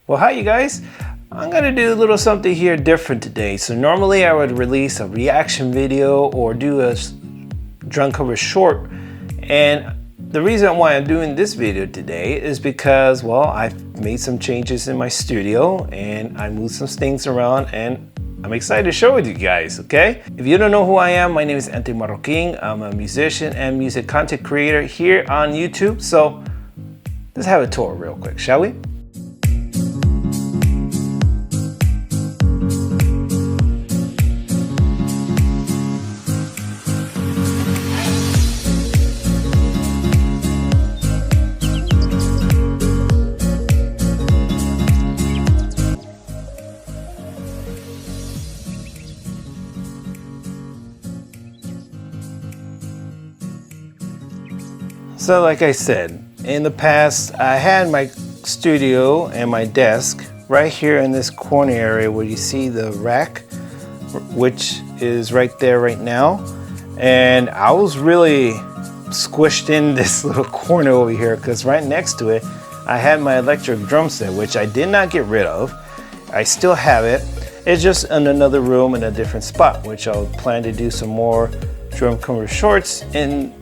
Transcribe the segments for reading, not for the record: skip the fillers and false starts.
Well, hi you guys. I'm gonna do a little something here different today. So normally I would release a reaction video or do a drum cover short. And the reason why I'm doing this video today is because, well, I've made some changes in my studio and I moved some things around and I'm excited to share with you guys, okay? If you don't know who I am, my name is Marroquin. I'm a musician and music content creator here on YouTube. So let's have a tour real quick, shall we? So like I said, in the past, I had my studio and my desk right here in this corner area where you see the rack, which is right there right now. And I was really squished in this little corner over here because right next to it, I had my electric drum set, which I did not get rid of. I still have it. It's just in another room in a different spot, which I'll plan to do some more drum cover shorts in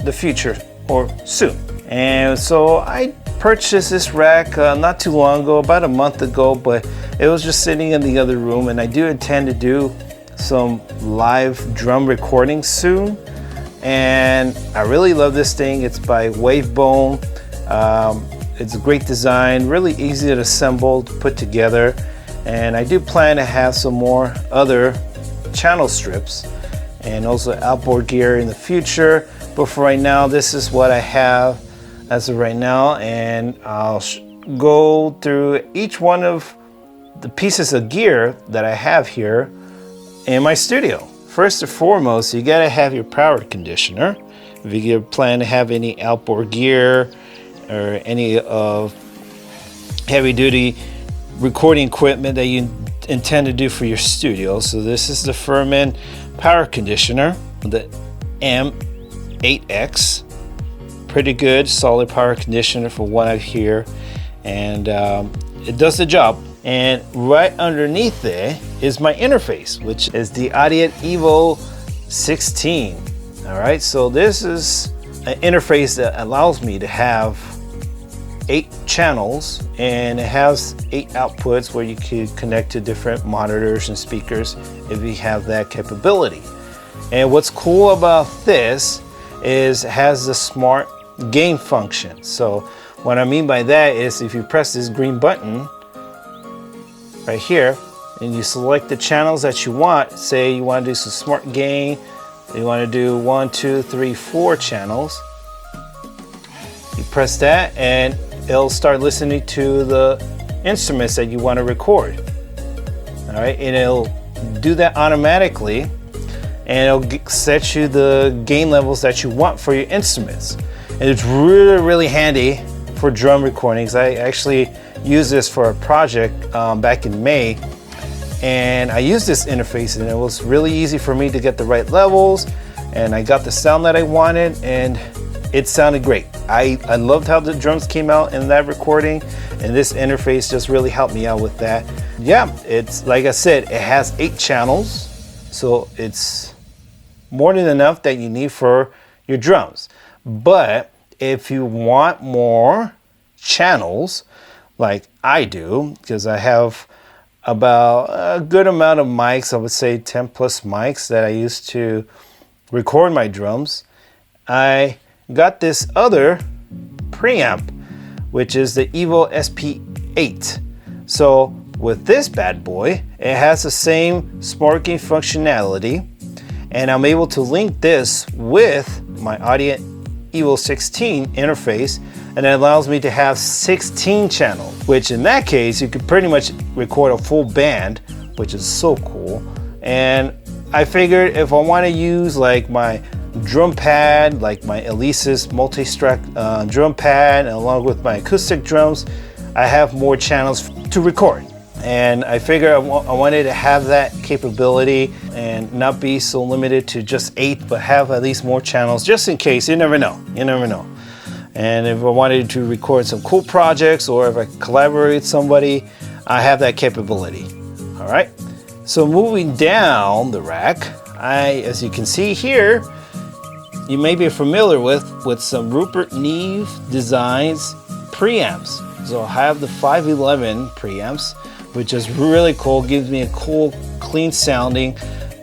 the future or soon. And so I purchased this rack not too long ago, about a month ago, but it was just sitting in the other room, and I do intend to do some live drum recordings soon. And I really love this thing. It's by Wavebone. It's a great design, really easy to assemble, to put together. And I do plan to have some more other channel strips and also outboard gear in the future. But for right now, this is what I have as of right now, and I'll go through each one of the pieces of gear that I have here in my studio. First and foremost, you gotta have your power conditioner. If you plan to have any outboard gear or any of heavy-duty recording equipment that you intend to do for your studio. So this is the Furman power conditioner, the M8X. Pretty good, solid power conditioner for what I hear, and it does the job. And right underneath there is my interface, which is the Audience Evo 16. All right, so this is an interface that allows me to have 8 channels, and it has 8 outputs where you can connect to different monitors and speakers if you have that capability. And what's cool about this is it has the smart gain function. So what I mean by that is if you press this green button right here and you select the channels that you want, say you want to do some smart gain, you want to do 1, 2, 3, 4 channels, you press that and it'll start listening to the instruments that you want to record. All right, and it'll do that automatically, and it'll set you the gain levels that you want for your instruments. And it's really handy for drum recordings. I actually used this for a project back in May, and I used this interface, and it was really easy for me to get the right levels, and I got the sound that I wanted, and it sounded great. I loved how the drums came out in that recording, and this interface just really helped me out with that. Yeah, it's like I said, it has 8 channels, so it's more than enough that you need for your drums. But if you want more channels, like I do, because I have about a good amount of mics, I would say 10 plus mics that I use to record my drums, I got this other preamp, which is the Evo SP8. So with this bad boy, it has the same smart gain functionality, and I'm able to link this with my Audience Evo 16 interface, and it allows me to have 16 channels, which in that case you could pretty much record a full band, which is so cool. And I figured if I want to use like my drum pad, like my Elise's multi-strat drum pad, and along with my acoustic drums, I have more channels to record. And I figured I wanted to have that capability and not be so limited to just 8, but have at least more channels just in case. You never know. And if I wanted to record some cool projects or if I collaborate with somebody, I have that capability. All right. So moving down the rack, as you can see here, you may be familiar with some Rupert Neve Designs preamps. So I have the 511 preamps, which is really cool, gives me a cool, clean sounding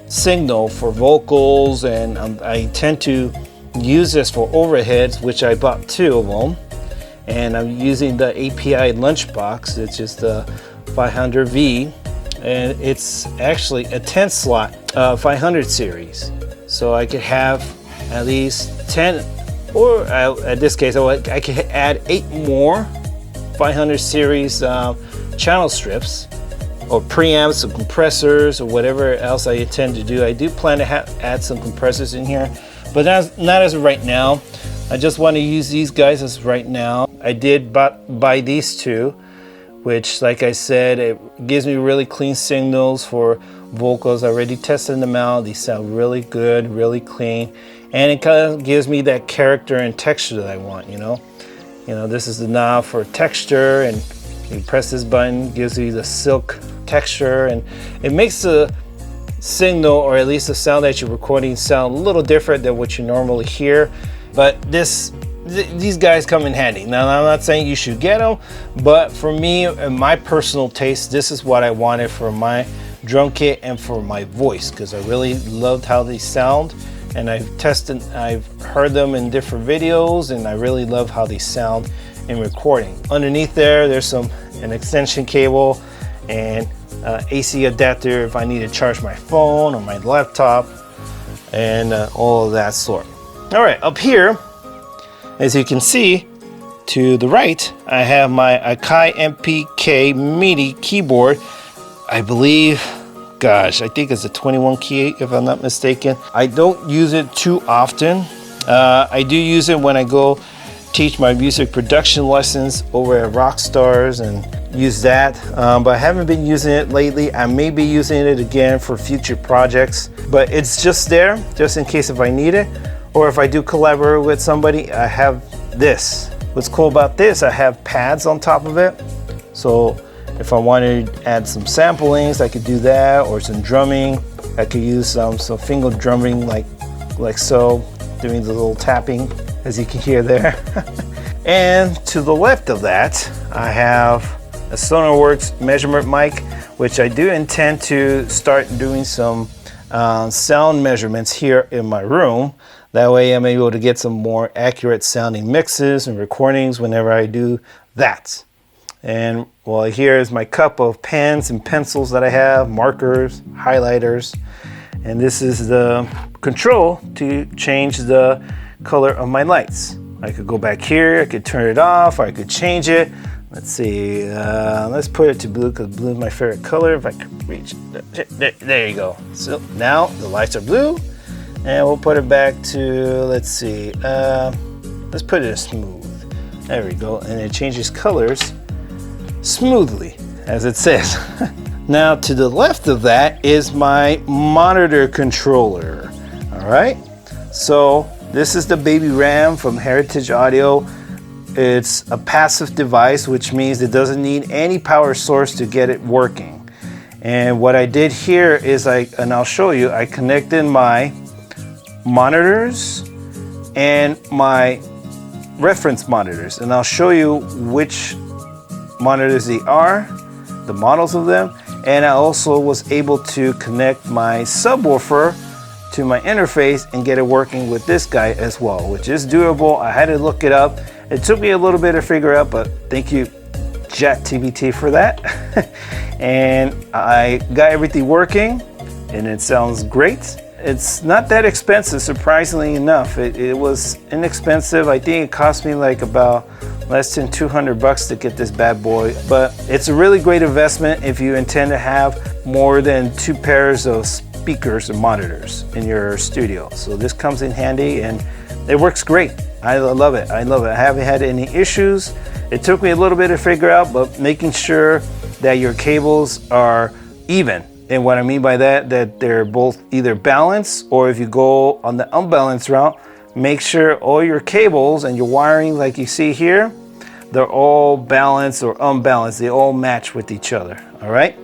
signal for vocals, and I tend to use this for overheads, which I bought 2 of them. And I'm using the API lunchbox, it's just the 500V, and it's actually a 10 slot 500 series. So I could have at least 10, or at this case, I could add 8 more 500 series channel strips or preamps or compressors or whatever else I intend to do. I do plan to add some compressors in here, but not as of right now. I just want to use these guys as right now. I did buy these 2, which, like I said, it gives me really clean signals for vocals. I already tested them out. These sound really good, really clean, and it kind of gives me that character and texture that I want, you know. This is the knob for texture, and you press this button, gives you the silk texture, and it makes the signal, or at least the sound that you're recording, sound a little different than what you normally hear. But these guys come in handy. Now, I'm not saying you should get them, but for me and my personal taste, this is what I wanted for my drum kit and for my voice, because I really loved how they sound. And I've heard them in different videos, and I really love how they sound in recording. Underneath there's an extension cable and AC adapter if I need to charge my phone or my laptop, and all of that sort. All right, up here, as you can see to the right, I have my Akai MPK MIDI keyboard. I believe, gosh, I think it's a 21 key if I'm not mistaken. I don't use it too often. I do use it when I go teach my music production lessons over at Rockstars and use that, but I haven't been using it lately. I may be using it again for future projects, but it's just there just in case if I need it, or if I do collaborate with somebody. I have this. What's cool about this, I have pads on top of it, so if I wanted to add some samplings, I could do that, or some drumming. I could use some finger drumming like so, doing the little tapping as you can hear there. And to the left of that, I have a SonarWorks measurement mic, which I do intend to start doing some sound measurements here in my room. That way I'm able to get some more accurate sounding mixes and recordings whenever I do that. And well, here is my cup of pens and pencils that I have, markers, highlighters, and this is the control to change the color of my lights. I could go back here, I could turn it off, or I could change it. Let's see, let's put it to blue, because blue is my favorite color. If I could reach it, there you go. So now the lights are blue, and we'll put it back to, let's see, let's put it in smooth. There we go, and it changes colors smoothly, as it says. Now to the left of that is my monitor controller. All right, so this is the baby RAM from Heritage Audio. It's a passive device, which means it doesn't need any power source to get it working. And what I did here is and I'll show you, I connected my monitors and my reference monitors, and I'll show you which monitors they are, the models of them, and I also was able to connect my subwoofer to my interface and get it working with this guy as well, which is doable. I had to look it up. It took me a little bit to figure out, but thank you ChatGPT for that. And I got everything working, and it sounds great. It's not that expensive, surprisingly enough. It was inexpensive. I think it cost me like about less than $200 to get this bad boy, but it's a really great investment if you intend to have more than 2 pairs of speakers and monitors in your studio. So this comes in handy, and it works great. I love it. I love it. I haven't had any issues. It took me a little bit to figure out, but making sure that your cables are even. And what I mean by that they're both either balanced, or if you go on the unbalanced route, make sure all your cables and your wiring, like you see here, they're all balanced or unbalanced. They all match with each other. All right.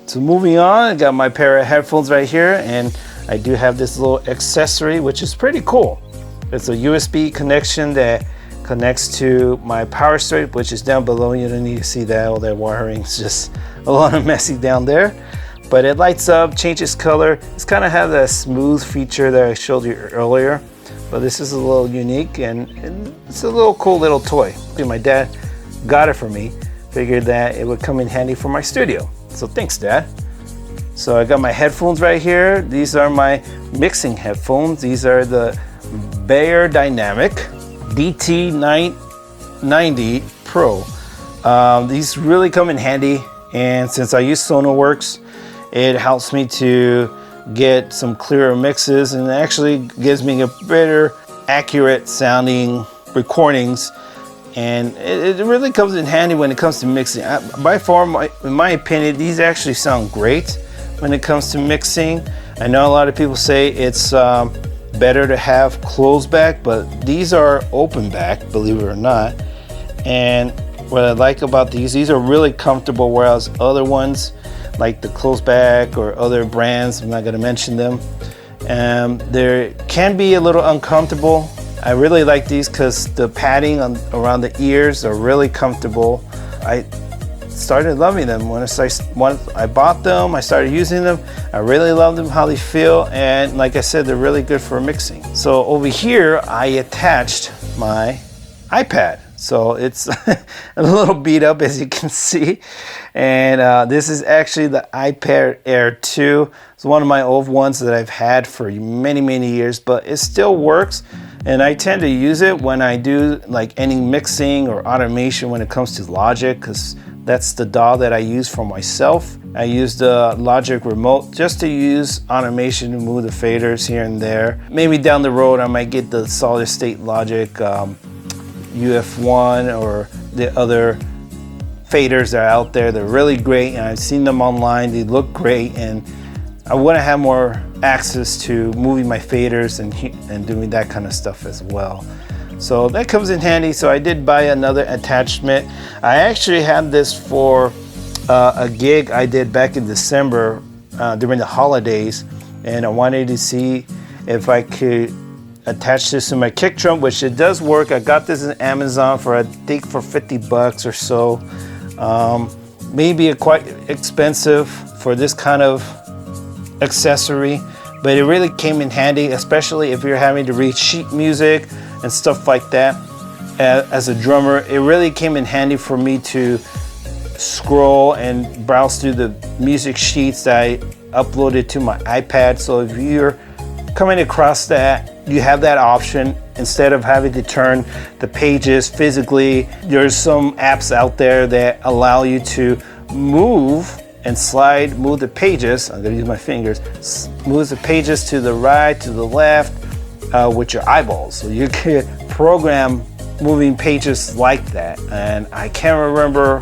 So moving on, I got my pair of headphones right here, and I do have this little accessory, which is pretty cool. It's a USB connection that connects to my power strip, which is down below. You don't need to see that. All that wiring is just a lot of messy down there. But it lights up, changes color. It's kind of has that smooth feature that I showed you earlier. But this is a little unique, and it's a little cool little toy. My dad got it for me. Figured that it would come in handy for my studio. So thanks, Dad. So I got my headphones right here. These are my mixing headphones. These are the Bayer Dynamic DT990 Pro. These really come in handy, and since I use SonarWorks, it helps me to get some clearer mixes, and actually gives me a better accurate sounding recordings. And it really comes in handy when it comes to mixing. By far, in my opinion, these actually sound great when it comes to mixing. I know a lot of people say it's better to have closed back, but these are open back, believe it or not. And what I like about these are really comfortable, whereas other ones, like the closed back or other brands, I'm not going to mention them, they can be a little uncomfortable. I really like these because the padding around the ears are really comfortable. I started loving them once I bought them. I started using them. I really love them, how they feel, and like I said, they're really good for mixing. So over here, I attached my iPad. So it's a little beat up, as you can see. And this is actually the iPad Air 2. It's one of my old ones that I've had for many, many years, but it still works. And I tend to use it when I do like any mixing or automation when it comes to Logic, because that's the DAW that I use for myself. I use the Logic remote just to use automation to move the faders here and there. Maybe down the road I might get the solid state Logic UF1 or the other faders that are out there. They're really great, and I've seen them online. They look great, and I want to have more access to moving my faders and doing that kind of stuff as well. So that comes in handy. So I did buy another attachment. I actually had this for a gig I did back in December during the holidays, and I wanted to see if I could attach this to my kick drum, which it does work. I got this in Amazon for I think for $50 or so. Maybe quite expensive for this kind of accessory, but it really came in handy, especially if you're having to read sheet music and stuff like that. As a drummer, it really came in handy for me to scroll and browse through the music sheets that I uploaded to my iPad. So if you're coming across that, you have that option instead of having to turn the pages physically. There's some apps out there that allow you to move the pages. I'm gonna use my fingers, move the pages to the right, to the left with your eyeballs. So you can program moving pages like that. And I can't remember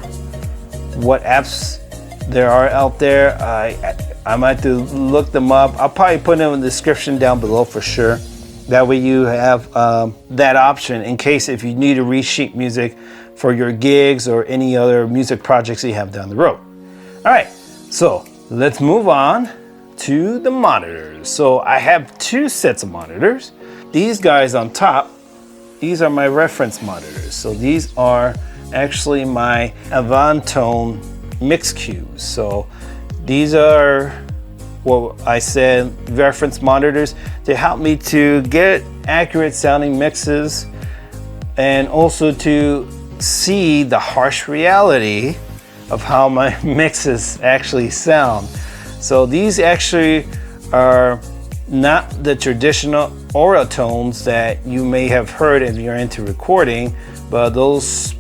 what apps there are out there. I might have to look them up. I'll probably put them in the description down below for sure. That way you have that option in case if you need to resheet music for your gigs or any other music projects you have down the road. All right, so let's move on to the monitors. So I have two sets of monitors. These guys on top, these are my reference monitors. So these are actually my Avantone mix cubes. So these are what I said, reference monitors to help me to get accurate sounding mixes and also to see the harsh reality of how my mixes actually sound. So these actually are not the traditional oratones that you may have heard if you're into recording, but those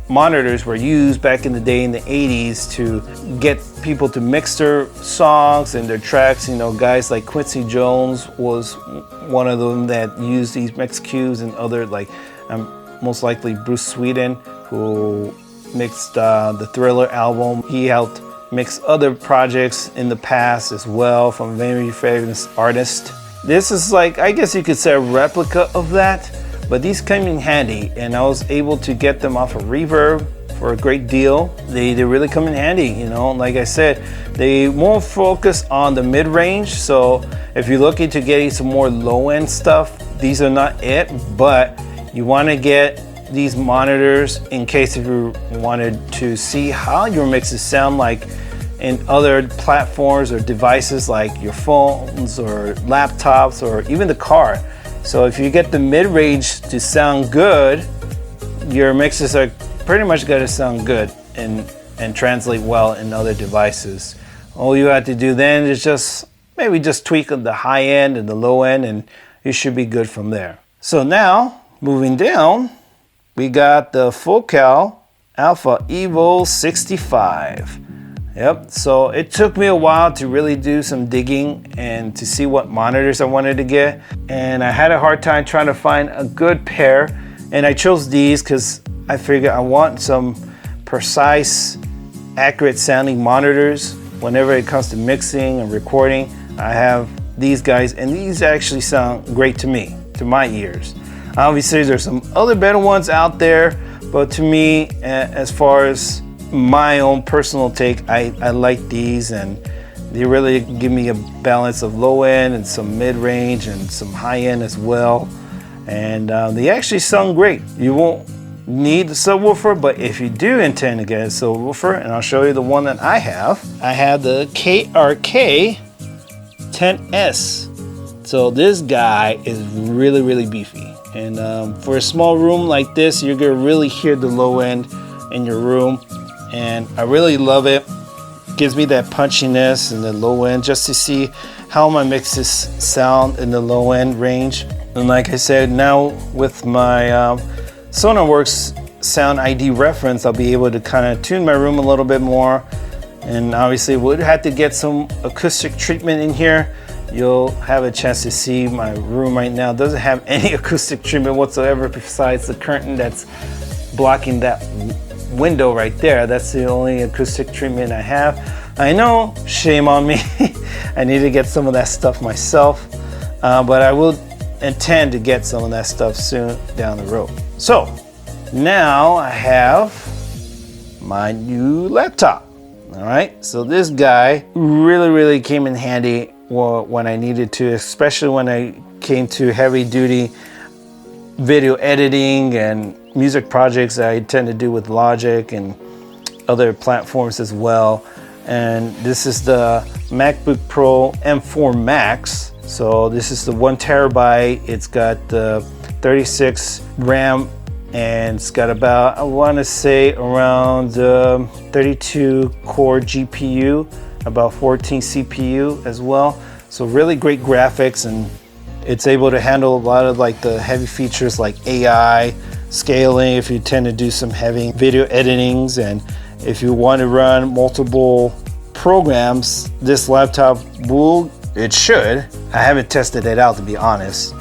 monitors were used back in the day in the 80s to get people to mix their songs and their tracks. You know, guys like Quincy Jones was one of them that used these mix cubes, and other like most likely Bruce Sweden, who mixed the Thriller album. He helped mix other projects in the past as well from very famous artists. This is like, I guess you could say a replica of that, but these came in handy and I was able to get them off of Reverb for a great deal. They really come in handy, you know. Like I said, they won't focus on the mid-range, so if you're looking to get some more low-end stuff, these are not it, but you want to get these monitors in case if you wanted to see how your mixes sound like in other platforms or devices like your phones or laptops or even the car. So if you get the mid-range to sound good, your mixes are pretty much got to sound good and translate well in other devices. All you have to do then is just maybe just tweak the high end and the low end, and you should be good from there. So now moving down, we got the Focal Alpha Evo 65. Yep, so it took me a while to really do some digging and to see what monitors I wanted to get, and I had a hard time trying to find a good pair, and I chose these because I figured I want some precise, accurate sounding monitors. Whenever it comes to mixing and recording, I have these guys, and these actually sound great to me, to my ears. Obviously, there's some other better ones out there, but to me, as far as my own personal take, I like these, and they really give me a balance of low end and some mid-range and some high end as well. And they actually sound great. You won't need the subwoofer, but if you do intend to get a subwoofer, and I'll show you the one that I have the KRK 10S. So this guy is really beefy, and for a small room like this, you're gonna really hear the low end in your room, and I really love it. Gives me that punchiness in the low end just to see how my mixes sound in the low end range. And like I said, now with my SonarWorks Sound ID reference, I'll be able to kind of tune my room a little bit more, and obviously would have to get some acoustic treatment in here. You'll have a chance to see my room right now. It doesn't have any acoustic treatment whatsoever besides the curtain that's blocking that window right there. That's the only acoustic treatment I have. I know, shame on me. I need to get some of that stuff myself, but I will intend to get some of that stuff soon down the road. So now I have my new laptop. All right, so this guy really came in handy when I needed to, especially when I came to heavy duty video editing and music projects I tend to do with Logic and other platforms as well. And this is the MacBook Pro M4 Max. So this is the 1 terabyte. It's got the 36 RAM, and it's got about, I want to say around 32 core GPU, about 14 CPU as well. So really great graphics, and it's able to handle a lot of like the heavy features like AI, scaling if you tend to do some heavy video editings, and if you want to run multiple programs, this laptop it should. I haven't tested it out, to be honest.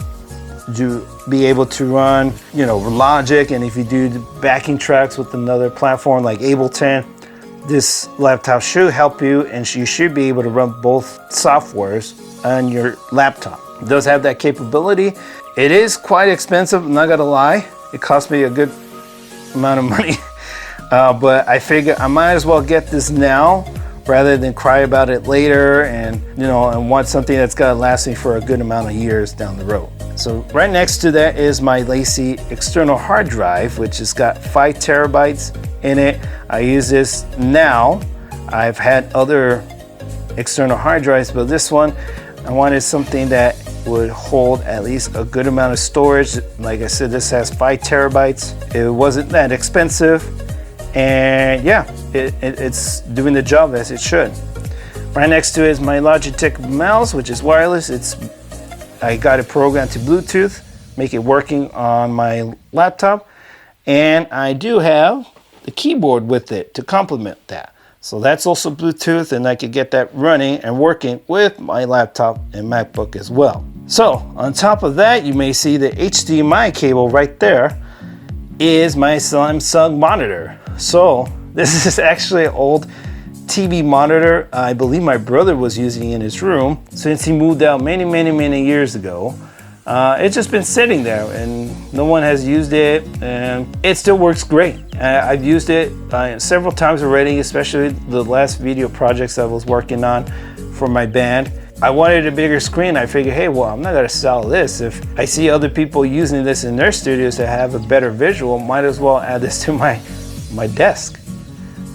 To be able to run, you know, Logic, and if you do the backing tracks with another platform like Ableton, this laptop should help you, and you should be able to run both softwares on your laptop. It does have that capability. It is quite expensive, I'm not gonna lie. It cost me a good amount of money, but I figure I might as well get this now rather than cry about it later, and and want something that's gonna last me for a good amount of years down the road. So right next to that is my Lacy external hard drive, which has got 5 terabytes in it. I use this now. I've had other external hard drives, but this one, I wanted something that would hold at least a good amount of storage. Like I said, this has 5 terabytes. It wasn't that expensive, and yeah, it's doing the job as it should. Right next to it is my Logitech mouse, which is wireless. I got it programmed to Bluetooth, make it working on my laptop, and I do have the keyboard with it to complement that. So that's also Bluetooth, and I could get that running and working with my laptop and MacBook as well. So on top of that, you may see the HDMI cable right there is my Samsung monitor. So this is actually an old TV monitor I believe my brother was using in his room since he moved out many years ago. It's just been sitting there and no one has used it, and it still works great. I've used it several times already, especially the last video projects I was working on for my band. I wanted a bigger screen. I figured, hey, well, I'm not gonna sell this. If I see other people using this in their studios to have a better visual, might as well add this to my desk.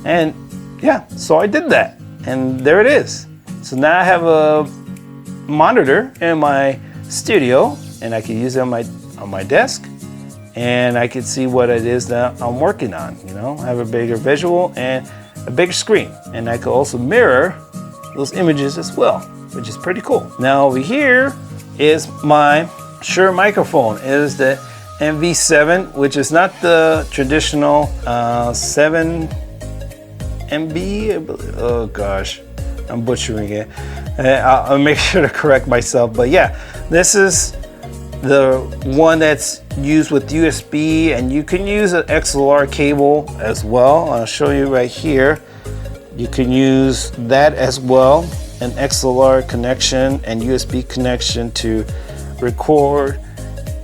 And yeah, so I did that, and there it is. So now I have a monitor in my studio, and I can use it on my desk, and I can see what it is that I'm working on. You know, I have a bigger visual and a bigger screen, and I can also mirror those images as well, which is pretty cool. Now over here is my Shure microphone. It is the MV7, which is not the traditional 7 MB. Oh gosh, I'm butchering it. I'll make sure to correct myself. But yeah, this is the one that's used with USB, and you can use an XLR cable as well. I'll show you right here. You can use that as well, an XLR connection and USB connection to record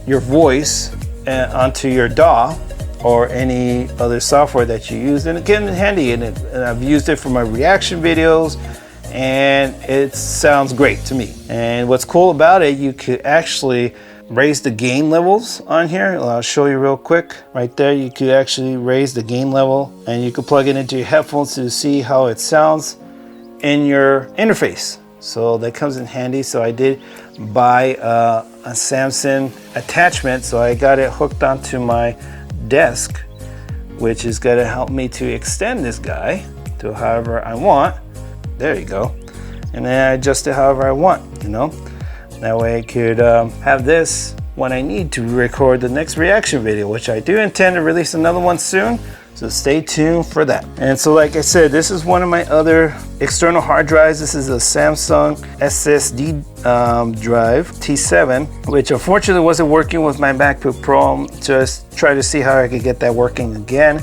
your voice onto your DAW or any other software that you use, and it came in handy. And I've used it for my reaction videos, and it sounds great to me. And what's cool about it, you could actually raise the gain levels on here. I'll show you real quick. Right there, you could actually raise the gain level, and you could plug it into your headphones to see how it sounds in your interface. So that comes in handy. So I did buy a Samsung attachment, so I got it hooked onto my desk, which is going to help me to extend this guy to however I want. There you go. And then I adjust it however I want, you know. That way I could have this when I need to record the next reaction video, which I do intend to release another one soon. So stay tuned for that. And so like I said, this is one of my other external hard drives. This is a Samsung SSD drive, T7, which unfortunately wasn't working with my MacBook Pro. I'm just trying to see how I could get that working again.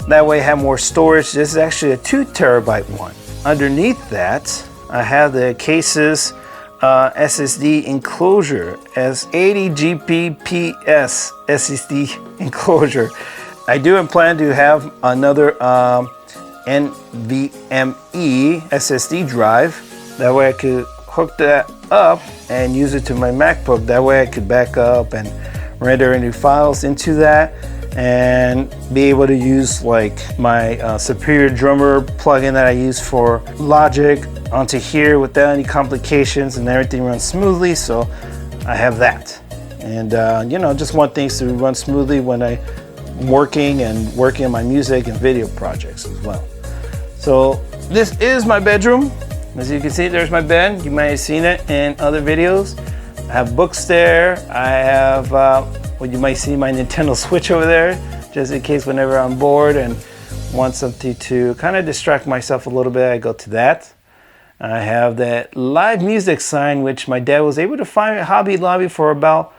That way I have more storage. This is actually a 2 terabyte one. Underneath that, I have the case's SSD enclosure as 80 Gbps SSD enclosure. I do plan to have another NVMe SSD drive. That way I could hook that up and use it to my MacBook. That way I could back up and render any files into that and be able to use like my Superior Drummer plugin that I use for Logic onto here without any complications, and everything runs smoothly. So I have that, and you know, just want things to run smoothly when I'm working on my music and video projects as well. So this is my bedroom. As you can see, there's my bed. You might have seen it in other videos. I have books there. I have well, you might see my Nintendo Switch over there, just in case whenever I'm bored and want something to kind of distract myself a little bit, I go to that. I have that live music sign, which my dad was able to find at Hobby Lobby for about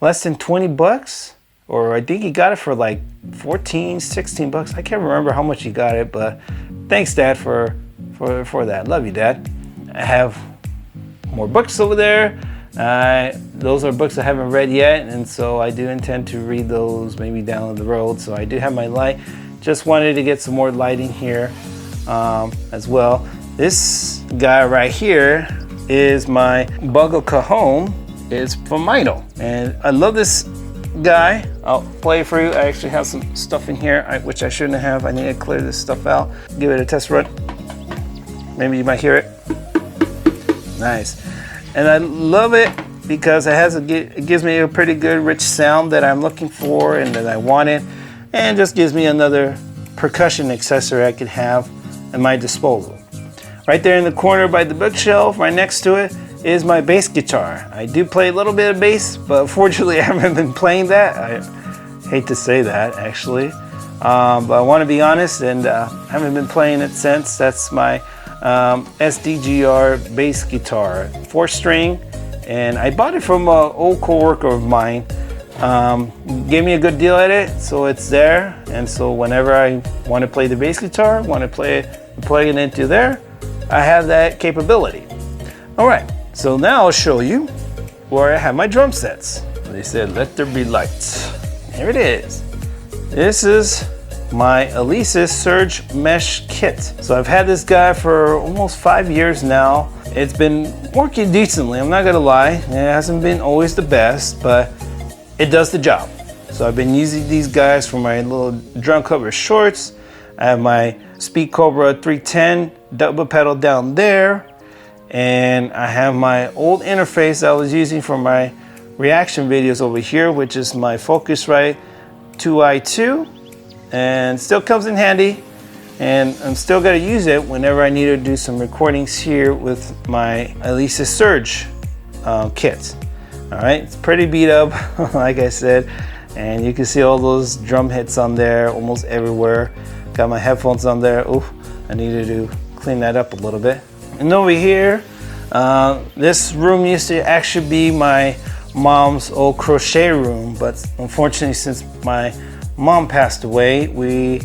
less than 20 bucks. Or I think he got it for like 14, 16 bucks. I can't remember how much he got it, but thanks, Dad, for that. Love you, Dad. I have more books over there. Those are books I haven't read yet, and so I do intend to read those maybe down the road. So I do have my light. Just wanted to get some more lighting here as well. This guy right here is my Bugle Cajon. It's from Mino, and I love this guy. I'll play it for you. I actually have some stuff in here which I shouldn't have. I need to clear this stuff out. Give it a test run. Maybe you might hear it. Nice. And I love it because it gives me a pretty good rich sound that I'm looking for and that I wanted, and just gives me another percussion accessory I could have at my disposal. Right there in the corner by the bookshelf, right next to it, is my bass guitar. I do play a little bit of bass, but unfortunately I haven't been playing that. I hate to say that, actually, but I want to be honest, and haven't been playing it since. That's my SDGR bass guitar, 4-string, and I bought it from an old co-worker of mine. Gave me a good deal at it, so it's there, and so whenever I want to play the bass guitar, want to play it plug it into there, I have that capability. All right, so now I'll show you where I have my drum sets. They said, let there be lights. Here it is. This is my Alesis Surge Mesh Kit. So I've had this guy for almost 5 years now. It's been working decently, I'm not gonna lie. It hasn't been always the best, but it does the job. So I've been using these guys for my little drum cover shorts. I have my Speed Cobra 310 double pedal down there. And I have my old interface that I was using for my reaction videos over here, which is my Focusrite 2i2. And still comes in handy. And I'm still gonna use it whenever I need to do some recordings here with my Alesis Surge kit. All right, it's pretty beat up, like I said. And you can see all those drum hits on there almost everywhere. Got my headphones on there. Oh, I needed to clean that up a little bit. And over here, this room used to actually be my mom's old crochet room, but unfortunately since my mom passed away, we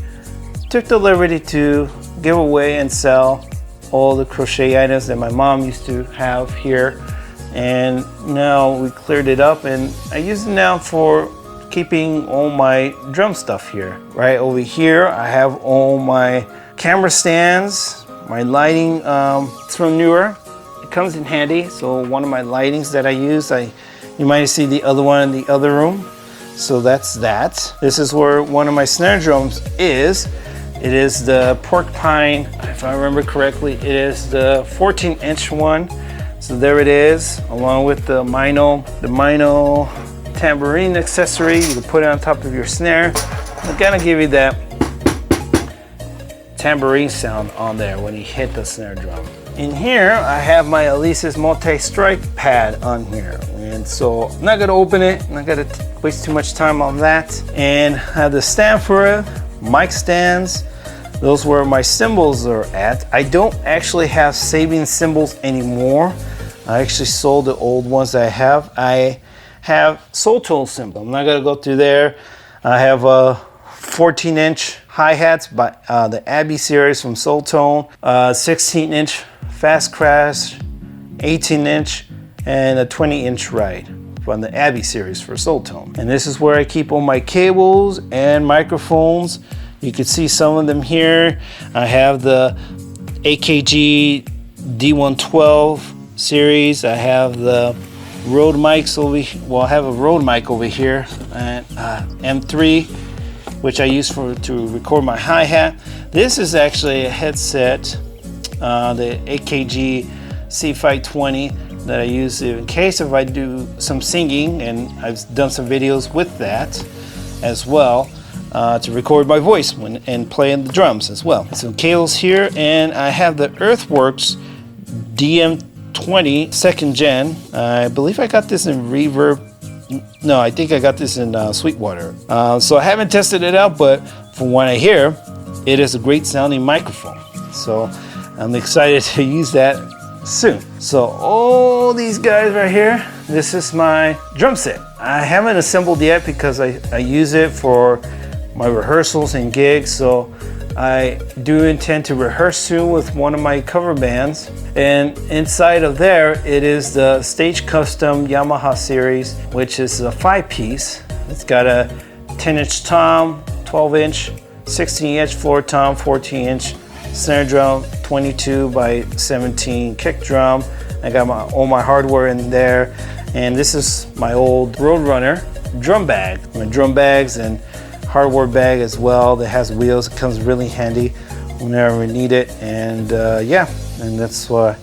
took the liberty to give away and sell all the crochet items that my mom used to have here. And now we cleared it up and I use it now for keeping all my drum stuff here. Right over here, I have all my camera stands, my lighting, it's from Newer. It comes in handy. So one of my lightings that I use, you might see the other one in the other room. So that's that. This is where one of my snare drums is. It is the Porcupine, if I remember correctly, it is the 14-inch one. So there it is, along with the Mino tambourine accessory. You can put it on top of your snare. It's gonna give you that tambourine sound on there when you hit the snare drum. In here, I have my Alesis multi-strike pad on here. And so I'm not gonna open it, I'm not gonna waste too much time on that. And I have the stand for it, mic stands. Those where my cymbals are at. I don't actually have saving cymbals anymore. I actually sold the old ones that I have. I have Soul Tone cymbal. I'm not gonna go through there. I have a 14-inch hi-hats by the Abbey series from Soul Tone, 16-inch Fast Crash, 18-inch, and a 20-inch ride from the Abbey series for Soul Tone. And this is where I keep all my cables and microphones. You can see some of them here. I have the AKG D112 series. I have the Rode mics over here. Well, I have a Rode mic over here, and M3, which I use to record my hi-hat. This is actually a headset, the AKG C520 that I use in case if I do some singing, and I've done some videos with that as well. To record my voice and playing the drums as well. Some cables here, and I have the Earthworks DM20 2nd gen. I believe I got this in Reverb. No, I think I got this in Sweetwater. So I haven't tested it out, but from what I hear, it is a great sounding microphone. So I'm excited to use that soon. So all these guys right here, this is my drum set. I haven't assembled yet because I use it for my rehearsals and gigs, so I do intend to rehearse soon with one of my cover bands. And inside of there, it is the Stage Custom Yamaha series, which is a 5-piece. It's got a 10-inch tom, 12-inch, 16-inch floor tom, 14-inch snare drum, 22 by 17 kick drum. I got all my hardware in there. And this is my old Roadrunner drum bag. My drum bags and hardware bag as well that has wheels. It comes really handy whenever we need it. And yeah, and that's what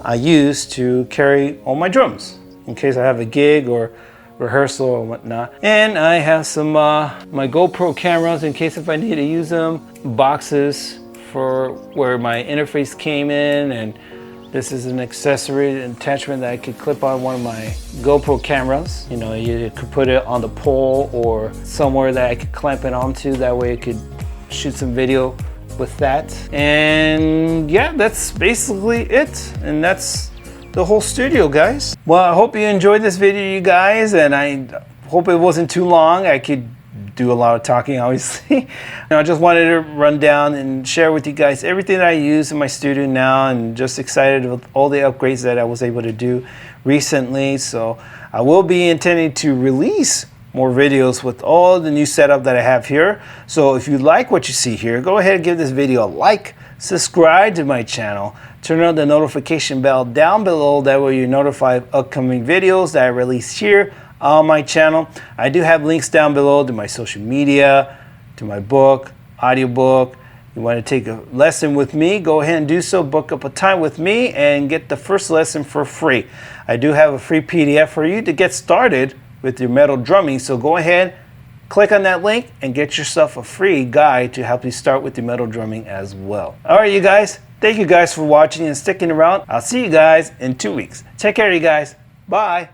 I use to carry all my drums in case I have a gig or rehearsal or whatnot. And I have some my GoPro cameras in case if I need to use them. Boxes for where my interface came in, and this is an accessory attachment that I could clip on one of my GoPro cameras. You know, you could put it on the pole or somewhere that I could clamp it onto. That way I could shoot some video with that. And yeah, that's basically it. And that's the whole studio, guys. Well, I hope you enjoyed this video, you guys. And I hope it wasn't too long. I could do a lot of talking, obviously. I just wanted to run down and share with you guys everything that I use in my studio now, and just excited with all the upgrades that I was able to do recently. So I will be intending to release more videos with all the new setup that I have here. So if you like what you see here, go ahead and give this video a like, subscribe to my channel, turn on the notification bell down below. That way you're notified of upcoming videos that I release here on my channel. I do have links down below to my social media, to my book, audiobook. You want to take a lesson with me, go ahead and do so. Book up a time with me and get the first lesson for free. I do have a free PDF for you to get started with your metal drumming. So go ahead, click on that link and get yourself a free guide to help you start with your metal drumming as well. All right, you guys, thank you guys for watching and sticking around. I'll see you guys in 2 weeks. Take care, you guys. Bye.